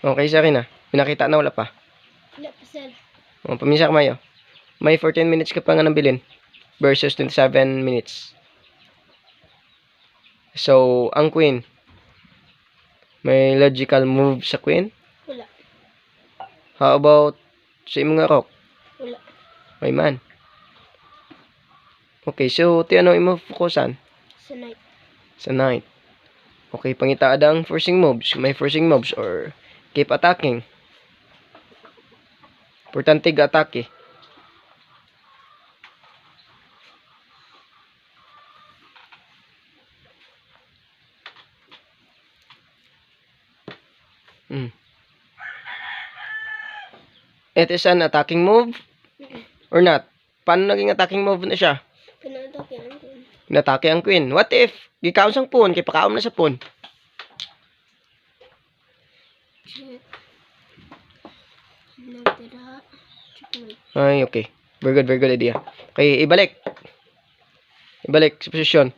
Okay, sa akin na. Pinakita na wala pa. Wala pa, sir. Paminsa ka mayo. May 14 minutes ka pa nga nabilin versus 27 minutes. So, ang queen. May logical move sa queen? Wala. How about sa imong nga rock? Wala. May man. Okay, so ti ano imo fokusan? Sa knight. Sa knight. Okay, pangita adang forcing moves. May forcing moves or keep attacking. Importante ga-atake. It is an attacking move or not? Paano naging attacking move na siya? Pinatake ang queen. Pinatake ang queen. What if gikaon sang pawn kay pakaon na sa pawn? Check. Nagtira. Checkmate. Ay, okay. Very good idea. Okay, ibalik. Ibalik sa posisyon.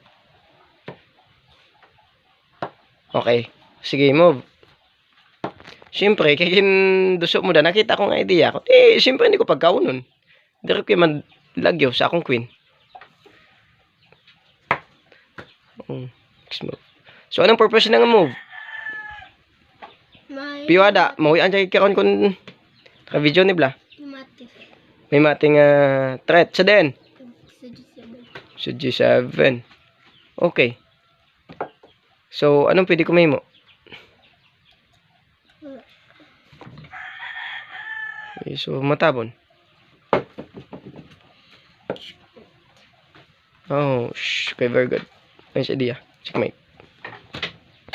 Okay. Sige, move. Siyempre, kaya duso mo na, nakita ko nga idea ko. Siyempre, hindi ko pagkaunon. Direct ko man lagyo sa akong queen. Next move. So, anong purpose ng move? May Piwada, mauwian dyan karon kung ka-video ni Bla. matif. May mating threat sa den. Sa G7. Sa G7. Okay. So, anong pwede ko may mo? Wala. Okay, so, matabon. Oh, okay, very good. Nice idea. Checkmate.